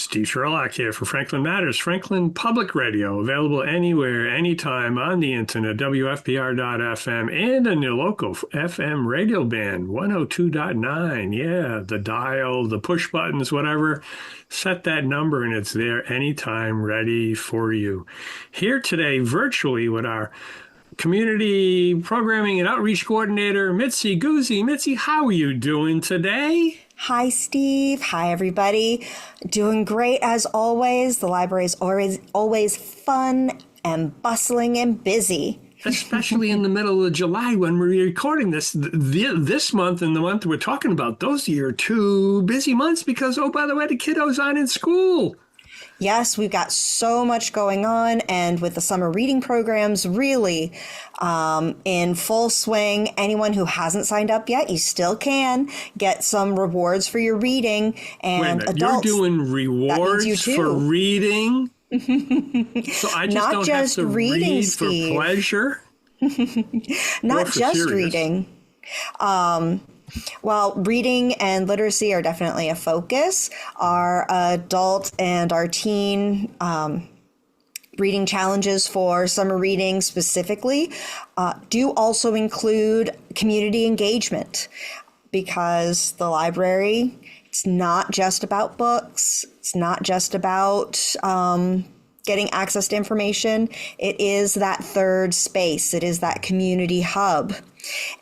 Steve Sherlock here for Franklin Matters, Franklin Public Radio, available anywhere, anytime on the internet, WFPR.FM, and on your local FM radio band, 102.9. Yeah, the dial, the push buttons, whatever. Set that number and it's there anytime, ready for you. Here today, virtually, with our Community Programming and Outreach Coordinator, Mitzi Gousie. Mitzi, how are you doing today? Hi, Steve. Hi, everybody. Doing great as always. The library is always fun and bustling and busy. Especially in the middle of July when we're recording this. This month and the month we're talking about, those are two busy months because, oh, by the way, the kiddos aren't in school. Yes, we've got so much going on, and with the summer reading programs really in full swing, anyone who hasn't signed up yet, you still can get some rewards for your reading. And wait a minute, adults, you're doing rewards for reading? So I just not don't just have to reading, read Steve. for pleasure? Not just serious? reading. Well, reading and literacy are definitely a focus. Our adult and our teen reading challenges for summer reading specifically do also include community engagement, because the library, it's not just about books. It's not just about getting access to information. It is that third space. It is that community hub.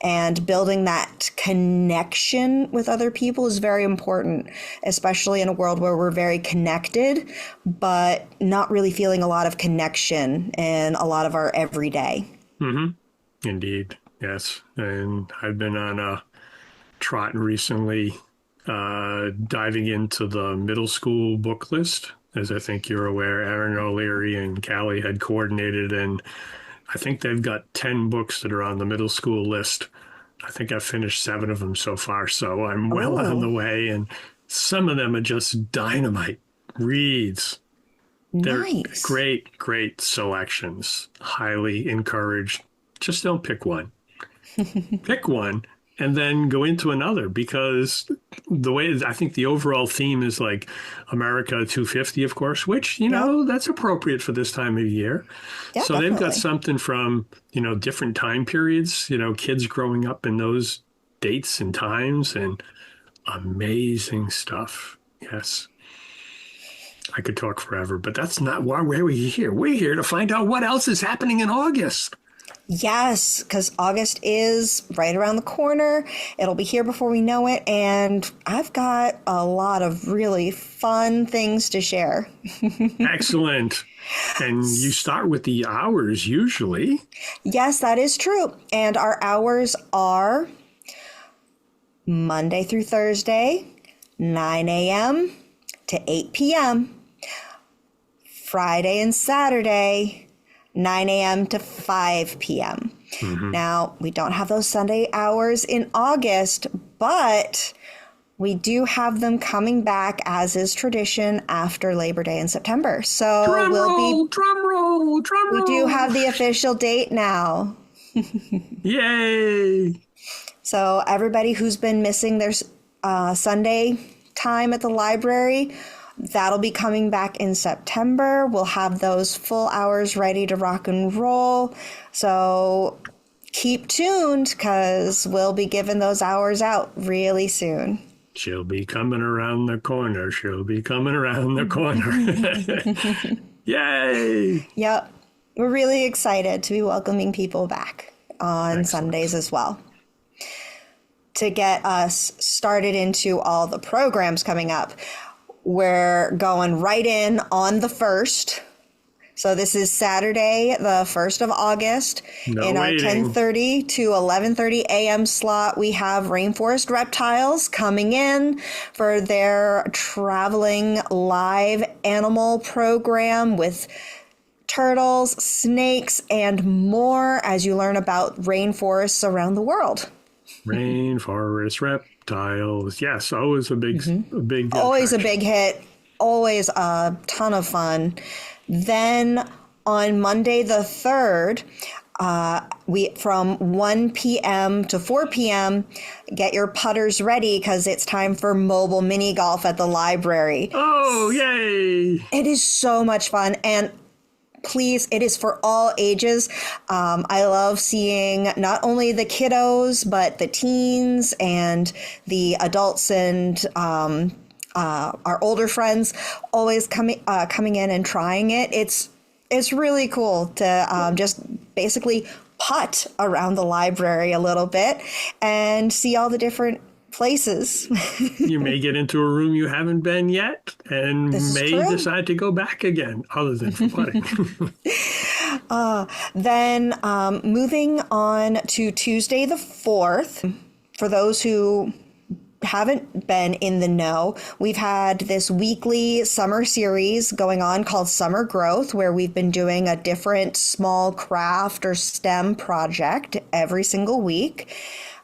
And building that connection with other people is very important, especially in a world where we're very connected, but not really feeling a lot of connection in a lot of our everyday. Mm-hmm. Indeed. Yes. And I've been on a trot recently, diving into the middle school book list. As I think you're aware, Aaron O'Leary and Callie had coordinated, and I think they've got 10 books that are on the middle school list. I think I've finished 7 of them so far, so I'm well on the way. And some of them are just dynamite reads. Nice. They're great selections. Highly encouraged. Just don't pick one. Pick one and then go into another, because the way I think the overall theme is like America 250, of course, which, that's appropriate for this time of year. Yeah, so definitely. They've got something from, different time periods, kids growing up in those dates and times, and amazing stuff. Yes. I could talk forever, but that's not why we're here. We're here to find out what else is happening in August. Yes, because August is right around the corner. It'll be here before we know it. And I've got a lot of really fun things to share. Excellent. And you start with the hours usually. Yes, that is true. And our hours are Monday through Thursday, 9 a.m. to 8 p.m. Friday and Saturday, 9 a.m. to 5 p.m. Mm-hmm. Now, we don't have those Sunday hours in August, but we do have them coming back, as is tradition, after Labor Day in September. So drum roll. We do have the official date now. Yay! So everybody who's been missing their Sunday time at the library, that'll be coming back in September. We'll have those full hours ready to rock and roll. So keep tuned, because we'll be giving those hours out really soon. She'll be coming around the corner. Yay! Yep. We're really excited to be welcoming people back on Excellent. Sundays as well. To get us started into all the programs coming up, we're going right in on the 1st. So this is Saturday, the 1st of August. In our 10:30 to 11:30 a.m. slot, we have Rainforest Reptiles coming in for their traveling live animal program with turtles, snakes, and more, as you learn about rainforests around the world. Rainforest Reptiles. Yes, always a big Always attraction. a big hit. Always a ton of fun. Then on Monday the 3rd, We from 1 p.m. to 4 p.m. Get your putters ready because it's time for mobile mini golf at the library. Oh, yay! It is so much fun, and please, it is for all ages. I love seeing not only the kiddos, but the teens and the adults and our older friends always coming in and trying it. It's really cool to just basically putt around the library a little bit and see all the different places. You may get into a room you haven't been yet and may true. decide to go back again, other than for putting. Then moving on to Tuesday the 4th, for those who haven't been in the know, we've had this weekly summer series going on called Summer Growth, where we've been doing a different small craft or STEM project every single week.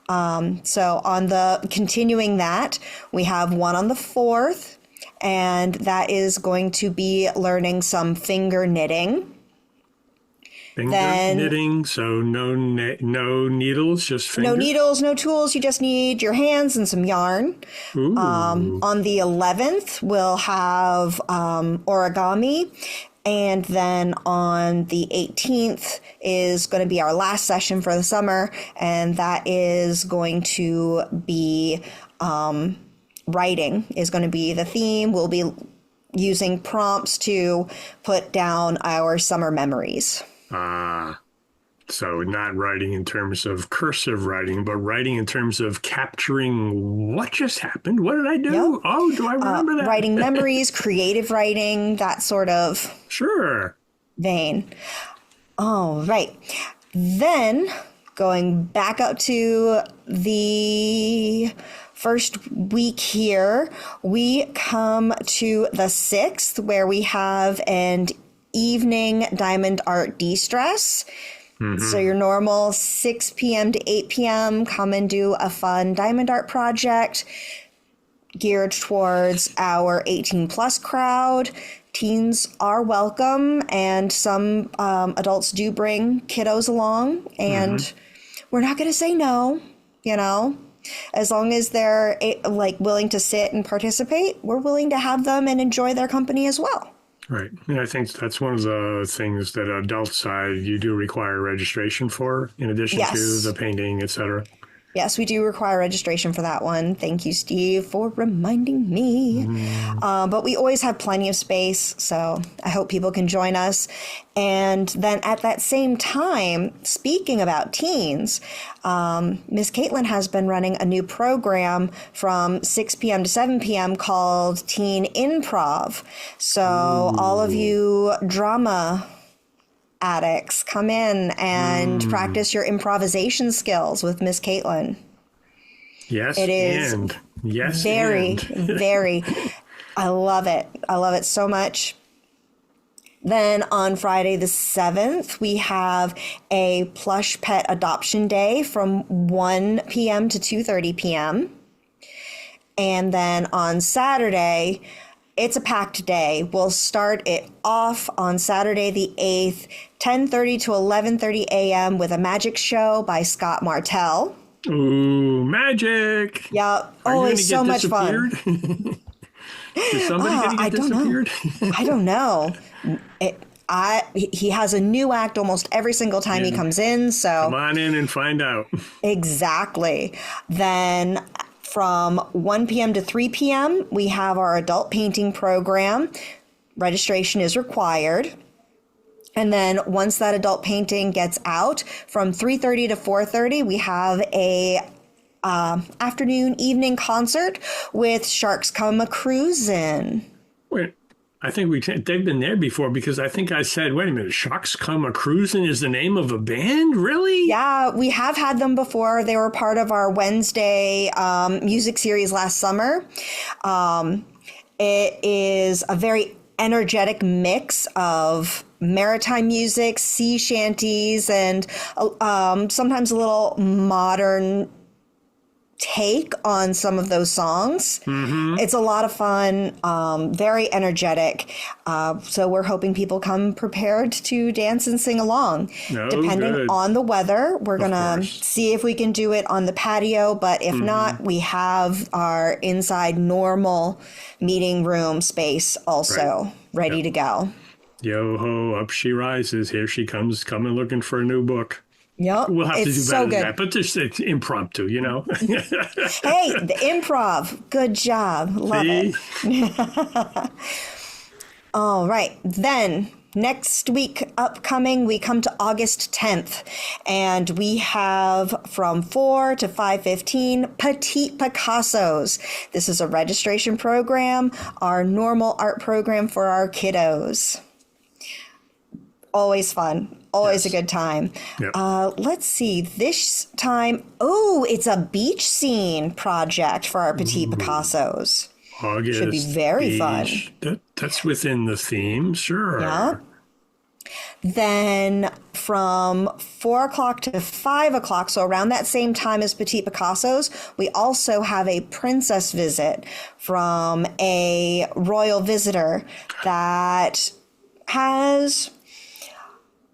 So on the continuing that, we have one on the 4th, and that is going to be learning some finger knitting. Knitting, so no needles, just fingers? No needles, no tools. You just need your hands and some yarn. On the 11th, we'll have origami. And then on the 18th is going to be our last session for the summer. And that is going to be writing is going to be the theme. We'll be using prompts to put down our summer memories. So not writing in terms of cursive writing, but writing in terms of capturing what just happened. What did I do? Yep. Oh, do I remember that? Writing memories, creative writing, that sort of vein. All right. Then going back up to the first week here, we come to the 6th, where we have an evening diamond art de-stress. So your normal 6 p.m. to 8 p.m. come and do a fun diamond art project geared towards our 18 plus crowd. Teens are welcome, and some adults do bring kiddos along, and we're not going to say no, as long as they're willing to sit and participate. We're willing to have them and enjoy their company as well. Right. And I think that's one of the things that adult side you do require registration for, in addition to the painting, etc. Yes, we do require registration for that one. Thank you, Steve, for reminding me. But we always have plenty of space, so I hope people can join us. And then at that same time, speaking about teens, Miss Caitlin has been running a new program from 6 p.m. to 7 p.m. called Teen Improv. So all of you drama addicts, come in and practice your improvisation skills with Miss Caitlin. Yes, it is very, I love it. I love it so much. Then on Friday the 7th, we have a plush pet adoption day from 1 p.m. to 2:30 p.m. And then on Saturday, it's a packed day. We'll start it off on Saturday the 8th, 10:30 to 11:30 a.m. with a magic show by Scott Martell. Ooh, magic! Yeah, always so much fun. Is somebody going to get disappeared? I don't know. He has a new act almost every single time he comes in. So come on in and find out. Exactly. Then from 1 p.m. to 3 p.m., we have our adult painting program. Registration is required. And then once that adult painting gets out, from 3:30 to 4:30, we have a afternoon, evening concert with Sharks Come A-Cruisin'. Wait, I think they've been there before, because I think I said, wait a minute, Sharks Come A-Cruisin' is the name of a band? Really? Yeah, we have had them before. They were part of our Wednesday music series last summer. It is a very energetic mix of maritime music, sea shanties, and sometimes a little modern take on some of those songs. Mm-hmm. It's a lot of fun, very energetic. So we're hoping people come prepared to dance and sing along. Oh, Depending good. on the weather, we're going to course. see if we can do it on the patio. But if not, we have our inside normal meeting room space also ready to go. Yo ho, up she rises. Here she comes, coming looking for a new book. Yep. We'll have to It's do so better good. than that, but just it's impromptu, you know? Hey, the improv. Good job. Love it. All right. Then next week upcoming, we come to August 10th, and we have from 4 to 5:15 Petite Picassos. This is a registration program, our normal art program for our kiddos. Always fun. Always Yes. a good time. Yep. Let's see. This time, it's a beach scene project for our Petite Picassos. August. Should be very fun. That's within the theme, sure. Yeah. Then from 4 o'clock to 5 o'clock, so around that same time as Petite Picassos, we also have a princess visit from a royal visitor that has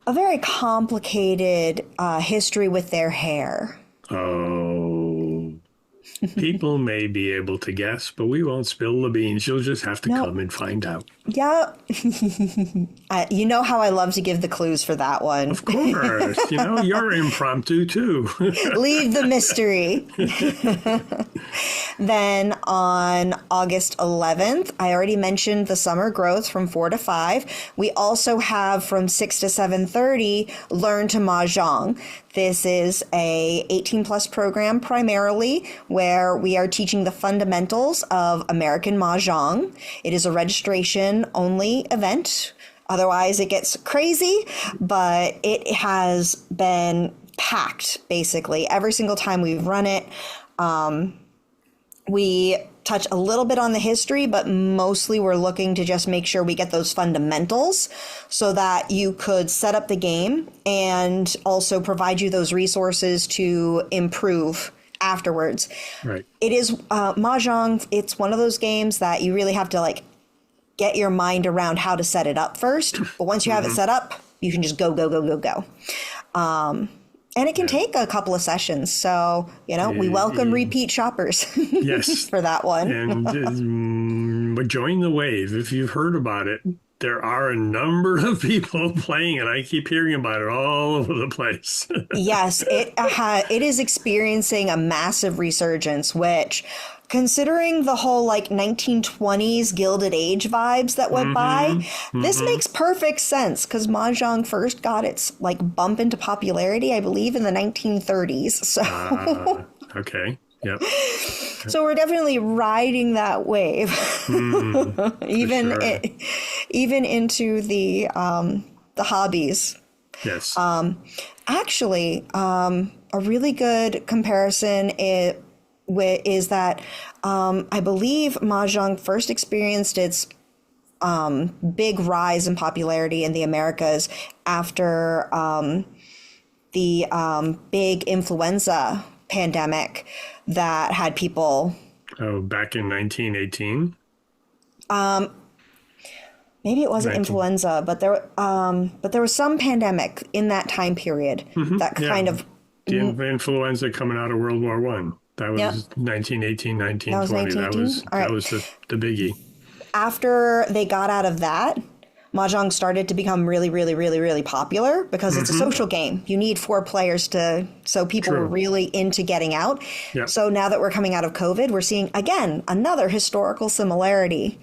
a very complicated history with their hair. Oh, people may be able to guess, but we won't spill the beans. You'll just have to come and find out. Yeah. You know how I love to give the clues for that one. Of course. You're impromptu too. Leave the mystery. Then on August 11th, I already mentioned the summer growth from 4 to 5. We also have from 6 to 7:30, Learn to Mahjong. This is a 18 plus program primarily where we are teaching the fundamentals of American Mahjong. It is a registration only event. Otherwise, it gets crazy, but it has been packed basically every single time we've run it. We touch a little bit on the history, but mostly we're looking to just make sure we get those fundamentals so that you could set up the game and also provide you those resources to improve afterwards. Right. It is Mahjong. It's one of those games that you really have to get your mind around how to set it up first. But once you have it set up, you can just go. And it can take a couple of sessions. So, we welcome repeat shoppers. Yes. For that one. And join the wave. If you've heard about it, there are a number of people playing it. I keep hearing about it all over the place. Yes, it is experiencing a massive resurgence, which, considering the whole 1920s Gilded Age vibes that went by, this makes perfect sense because Mahjong first got its bump into popularity, I believe, in the 1930s. So, okay. Yep. So we're definitely riding that wave, even into the hobbies. Yes. Actually, a really good comparison is that I believe Mahjong first experienced its big rise in popularity in the Americas after the big influenza pandemic that had people. Oh, back in 1918? Maybe it wasn't influenza, but there was some pandemic in that time period that kind of. The influenza coming out of World War I. That was 1918, 1920. That was the biggie. After they got out of that, Mahjong started to become really, really, really, really popular because it's a social game. You need 4 players so people were really into getting out. Yep. So now that we're coming out of COVID, we're seeing, again, another historical similarity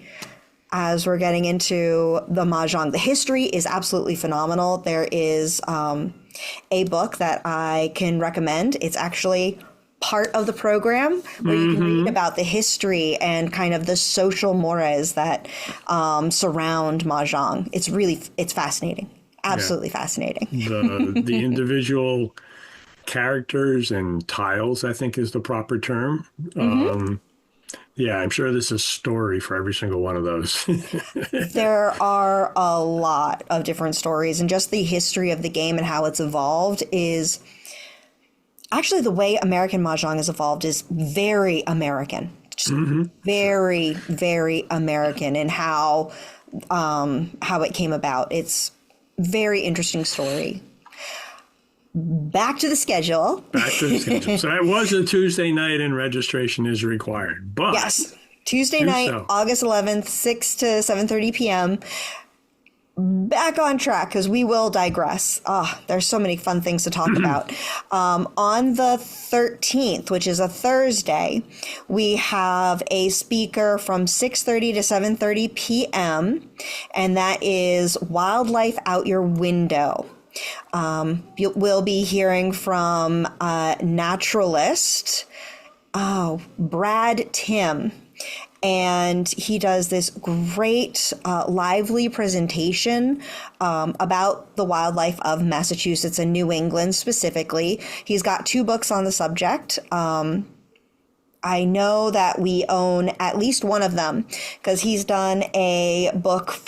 as we're getting into the Mahjong. The history is absolutely phenomenal. There is a book that I can recommend. It's actually part of the program where you can read about the history and kind of the social mores that surround Mahjong. It's fascinating. Absolutely fascinating. The individual characters and tiles, I think, is the proper term. I'm sure there's a story for every single one of those. There are a lot of different stories, and just the history of the game and how it's evolved is actually the way American Mahjong has evolved is very American. Just very, very American in how it came about. It's very interesting story. Back to the schedule. Back to the schedule. So that was a Tuesday night and registration is required. But yes, Tuesday night, August 11th, 6 to 7:30 p.m. Back on track because we will digress. There's so many fun things to talk about. On the 13th, which is a Thursday, we have a speaker from 6:30 to 7:30 p.m. and that is Wildlife Out Your Window. We'll be hearing from naturalist Brad Tim. And he does this great, lively presentation about the wildlife of Massachusetts and New England specifically. He's got 2 books on the subject. I know that we own at least one of them because he's done a book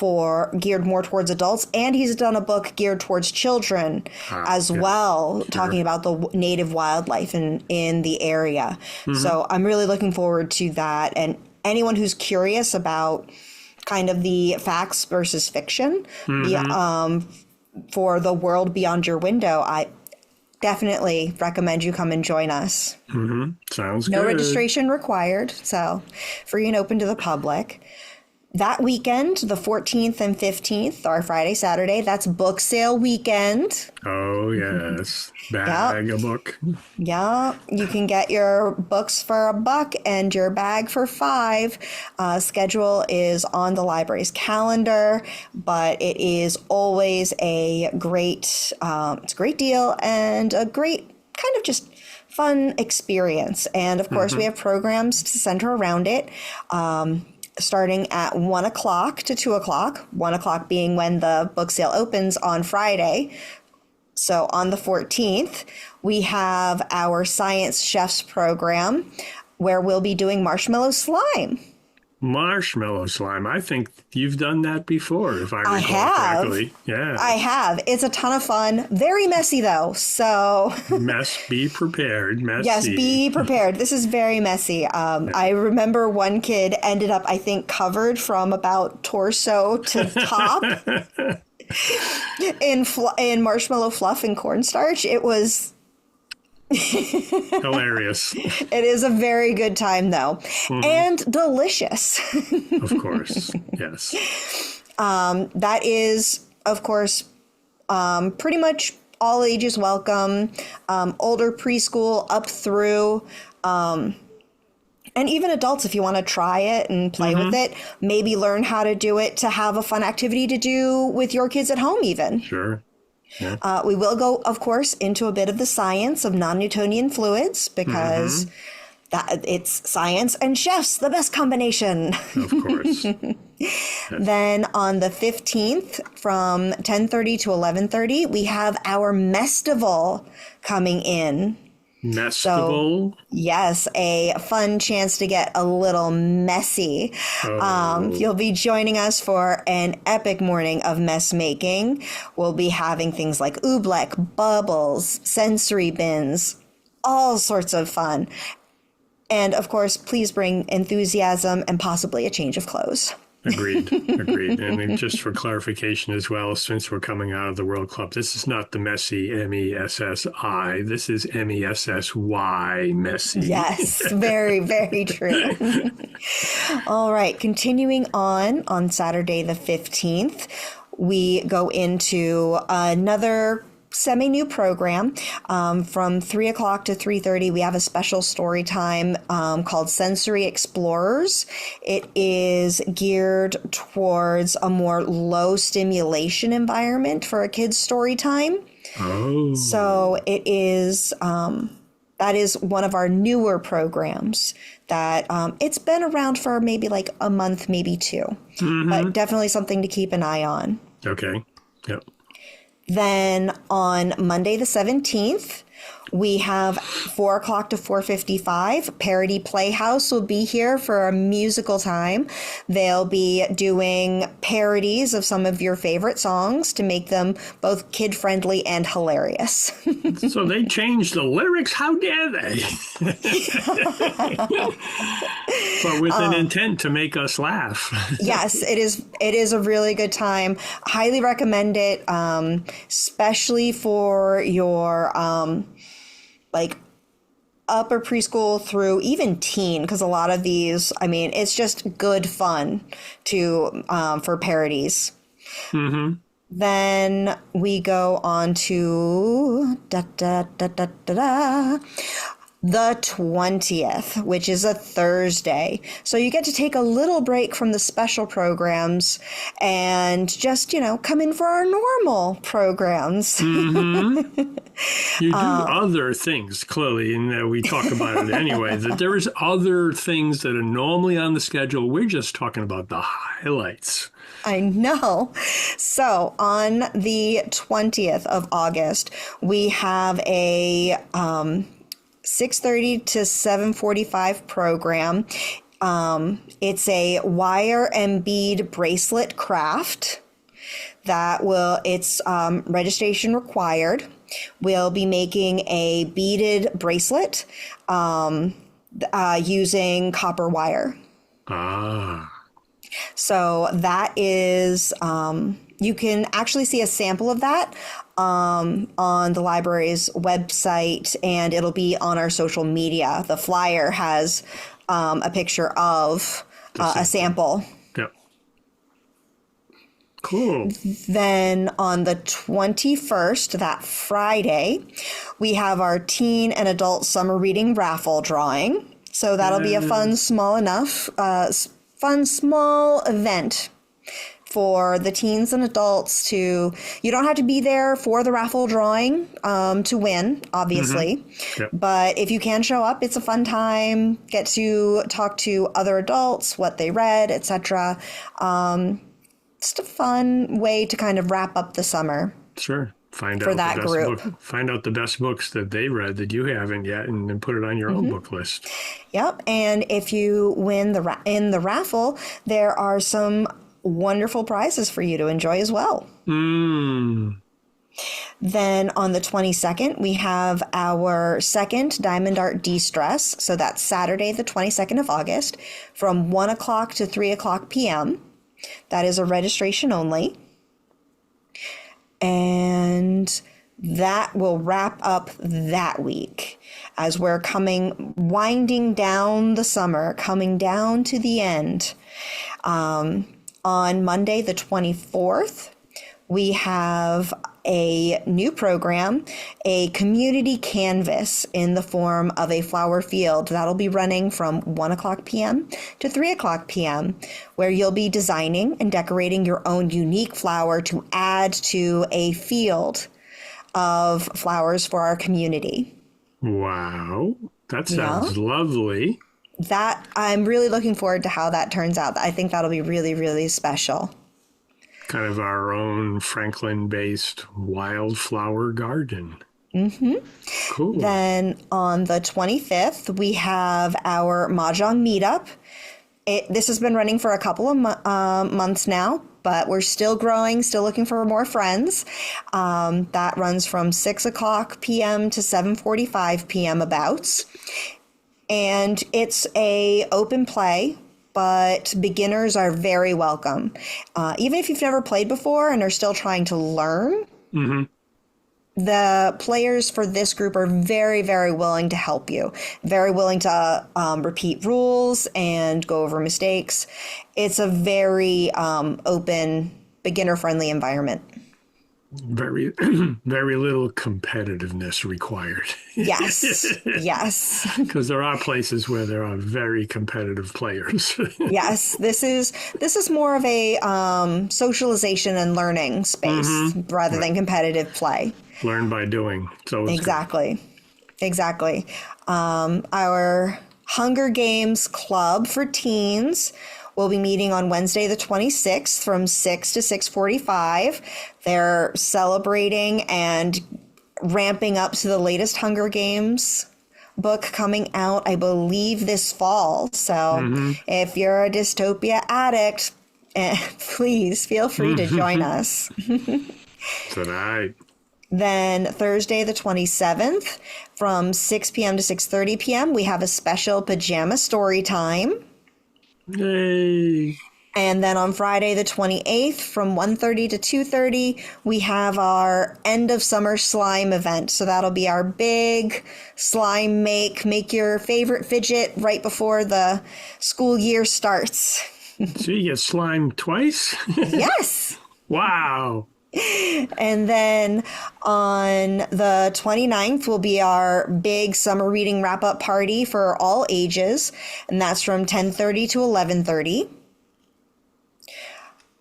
geared more towards adults, and he's done a book geared towards children as well, talking about the native wildlife in the area. So I'm really looking forward to that. And anyone who's curious about kind of the facts versus fiction for the world beyond your window, I definitely recommend you come and join us. Sounds No good. registration required, so free and open to the public. That weekend, the 14th and 15th, or Friday, Saturday, that's book sale weekend. Oh, yes. Bag a book. Yeah, you can get your books for $1 and your bag for $5. Schedule is on the library's calendar, but it is always a great, it's a great deal and a great kind of just fun experience. And of course, we have programs to center around it. Starting at 1 o'clock to 2 o'clock, 1 o'clock being when the book sale opens on Friday. So on the 14th, we have our Science Chefs program where we'll be doing marshmallow slime. Marshmallow slime. I think you've done that before, if I recall correctly. Yeah. I have. It's a ton of fun. Very messy, though. So Be prepared. Messy. Yes, be prepared. This is very messy. I remember one kid ended up, I think, covered from about torso to top in marshmallow fluff and cornstarch. It was hilarious. It is a very good time, though, and delicious. Of course, yes. That is, of course, pretty much all ages welcome, older preschool up through, and even adults if you want to try it and play with it, maybe learn how to do it to have a fun activity to do with your kids at home even. Sure. Yeah. We will go, of course, into a bit of the science of non-Newtonian fluids because it's science and chefs, the best combination. Of course. Then on the 15th from 10:30 to 11:30, we have our Mestival coming in. Mestival? So, yes, a fun chance to get a little messy. You'll be joining us for an epic morning of mess making. We'll be having things like oobleck, bubbles, sensory bins, all sorts of fun. And of course, please bring enthusiasm and possibly a change of clothes. Agreed. And just for clarification as well, since we're coming out of the World Club, this is not the messy MESSI. This is MESSY, messy. Yes, very, very true. All right, continuing on Saturday the 15th, we go into another semi-new program. From 3 o'clock to 3:30, we have a special story time called Sensory Explorers. It is geared towards a more low stimulation environment for a kid's story time. Oh. So it is, that is one of our newer programs that it's been around for maybe like a month, maybe 2, but definitely something to keep an eye on. Okay. Yep. Then on Monday the 17th, We have 4 o'clock to 4:55. Parody Playhouse will be here for a musical time. They'll be doing parodies of some of your favorite songs to make them both kid-friendly and hilarious. So they changed the lyrics? How dare they? But with an intent to make us laugh. Yes, it is. It is a really good time. Highly recommend it, especially for your like upper preschool through even teen, because a lot of these, I mean, it's just good fun to for parodies. Mm-hmm. Then we go on to the 20th, which is a Thursday. So you get to take a little break from the special programs and just, come in for our normal programs. Mm-hmm. You do other things, clearly, and we talk about it anyway, that there is other things that are normally on the schedule. We're just talking about the highlights. I know. So on the 20th of August, we have a 6:30 to 7:45 program. It's a wire and bead bracelet craft it's registration required. We'll be making a beaded bracelet using copper wire. Ah. So that is, you can actually see a sample of that on the library's website, and it'll be on our social media. The flyer has a picture of a sample. Yep. Cool. Then on the 21st, that Friday, we have our teen and adult summer reading raffle drawing. So that'll be a fun, small event for the teens and adults you don't have to be there for the raffle drawing to win, obviously. Mm-hmm. Yep. But if you can show up, it's a fun time, get to talk to other adults, what they read, etc. Just a fun way to kind of wrap up the summer. Sure. Find for out that the best group. Find out the best books that they read that you haven't yet, and then put it on your own book list. Yep. And if you win in the raffle, there are some wonderful prizes for you to enjoy as well. Then on the 22nd, we have our second Diamond Art De-Stress. So that's Saturday, the 22nd of August, from 1 o'clock to 3 o'clock p.m. That is a registration only. And that will wrap up that week as we're winding down the summer, coming down to the end. On Monday, the 24th, we have a new program, a community canvas in the form of a flower field. That'll be running from 1 o'clock p.m. to 3 o'clock p.m., where you'll be designing and decorating your own unique flower to add to a field of flowers for our community. Wow, that sounds lovely. That I'm really looking forward to how that turns out. I think that'll be really, really special. Kind of our own Franklin-based wildflower garden. Mm-hmm. Cool. Then on the 25th, we have our Mahjong meetup. This has been running for a couple of months now, but we're still growing, still looking for more friends. That runs from 6 o'clock p.m. to 7:45 p.m. abouts. And it's a open play, but beginners are very welcome. Even if you've never played before and are still trying to learn, the players for this group are very, very willing to help you, very willing to repeat rules and go over mistakes. It's a very open, beginner-friendly environment. Very, very little competitiveness required. Yes, yes. Because there are places where there are very competitive players. Yes, this is more of a socialization and learning space rather than competitive play. Learn by doing. So exactly. Our Hunger Games Club for teens will be meeting on Wednesday the 26th from 6 to 6:45. They're celebrating and ramping up to the latest Hunger Games book coming out, I believe, this fall. So if you're a dystopia addict, please feel free to join us. Tonight. Then Thursday, the 27th, from 6 p.m. to 6:30 p.m., we have a special pajama story time. Yay. And then on Friday, the 28th, from 1:30 to 2:30, we have our end of summer slime event. So that'll be our big slime make your favorite fidget right before the school year starts. So you get slime twice? Yes. Wow. And then on the 29th will be our big summer reading wrap-up party for all ages. And that's from 10:30 to 11:30.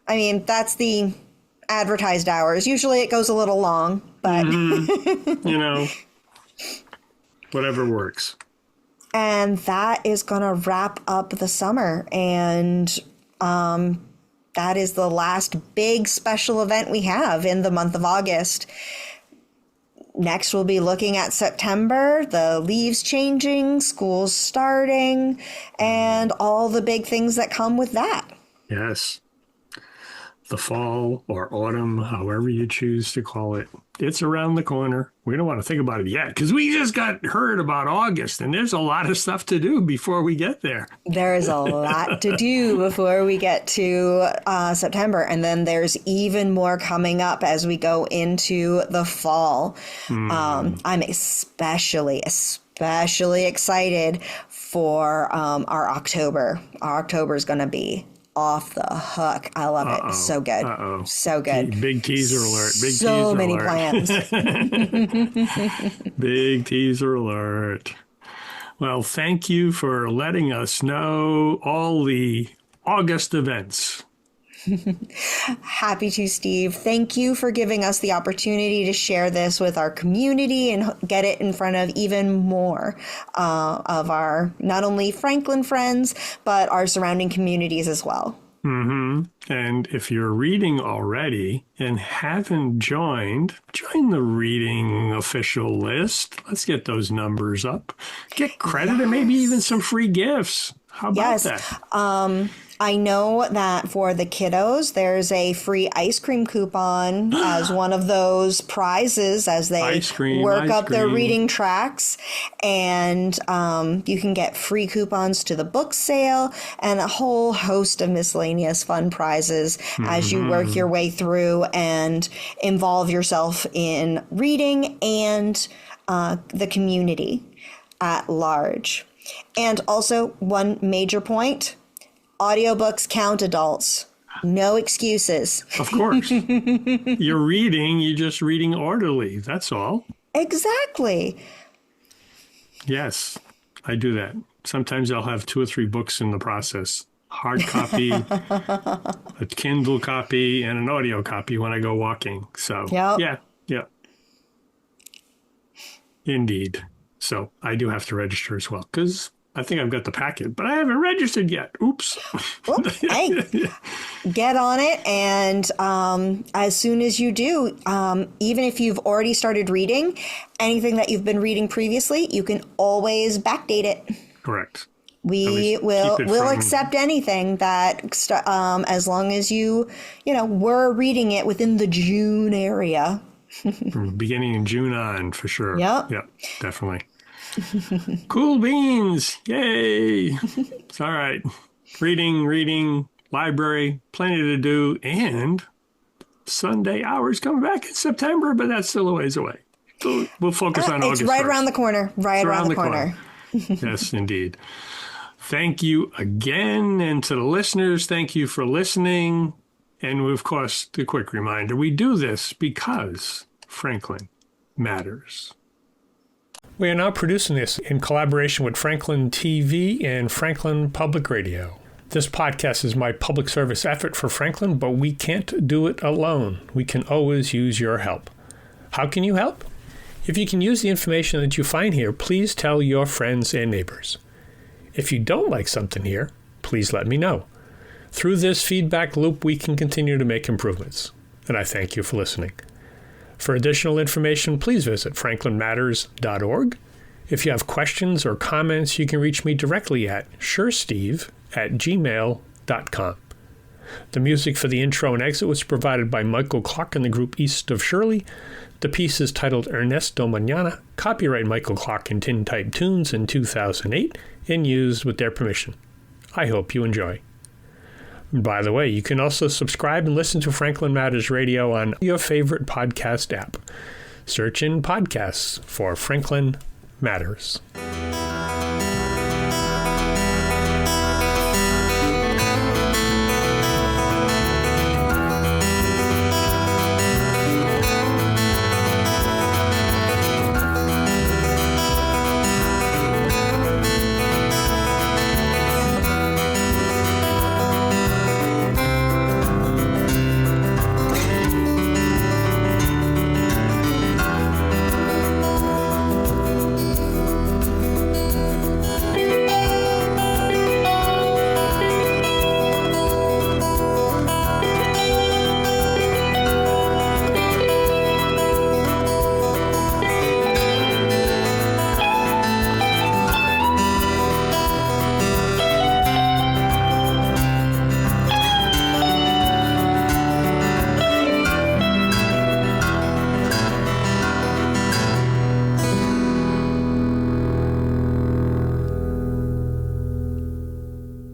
I mean, that's the advertised hours. Usually it goes a little long, but... You know, whatever works. And that is going to wrap up the summer. And that is the last big special event we have in the month of August. Next, we'll be looking at September, the leaves changing, schools starting, and all the big things that come with that. Yes. The fall or autumn, however you choose to call it, it's around the corner. We don't want to think about it yet because we just got heard about August and there's a lot of stuff to do before we get there. There is a lot to do before we get to September. And then there's even more coming up as we go into the fall. I'm especially excited for our October. Our October is going to be off the hook. I love it. So good. So good. Big teaser alert. So many plans. Big teaser alert. Well, thank you for letting us know all the August events. Happy to, Steve. Thank you for giving us the opportunity to share this with our community and get it in front of even more of our not only Franklin friends, but our surrounding communities as well. And if you're reading already and haven't join the reading official list. Let's get those numbers up. Get credit and maybe even some free gifts. How about that? I know that for the kiddos, there's a free ice cream coupon as one of those prizes as they work up their reading tracks. And you can get free coupons to the book sale and a whole host of miscellaneous fun prizes as you work your way through and involve yourself in reading and the community at large. And also, one major point. Audiobooks count, adults. No excuses. Of course. You're just reading orderly. That's all. Exactly. Yes, I do that. Sometimes I'll have 2 or 3 books in the process. Hard copy, a Kindle copy, and an audio copy when I go walking. So, yeah. Indeed. So I do have to register as well because I think I've got the packet, but I haven't registered yet. Oops. Hey, get on it. And as soon as you do, even if you've already started reading, anything that you've been reading previously, you can always backdate it. Correct. We'll accept anything that, as long as you were reading it within the June area. From beginning in June on, for sure. Yep, definitely. Cool beans. Yay. It's all right. Reading, library, plenty to do. And Sunday hours coming back in September, but that's still a ways away. So we'll focus on August. It's right first. around the corner. Around the corner. Yes, indeed. Thank you again. And to the listeners, thank you for listening. And of course, the quick reminder, we do this because Franklin matters. We are now producing this in collaboration with Franklin TV and Franklin Public Radio. This podcast is my public service effort for Franklin, but we can't do it alone. We can always use your help. How can you help? If you can use the information that you find here, please tell your friends and neighbors. If you don't like something here, please let me know. Through this feedback loop, we can continue to make improvements. And I thank you for listening. For additional information, please visit franklinmatters.org. If you have questions or comments, you can reach me directly at suresteve@gmail.com. The music for the intro and exit was provided by Michael Clark and the group East of Shirley. The piece is titled Ernesto Mañana, copyright Michael Clark and Tintype Tunes in 2008, and used with their permission. I hope you enjoy. By the way, you can also subscribe and listen to Franklin Matters Radio on your favorite podcast app. Search in podcasts for Franklin Matters.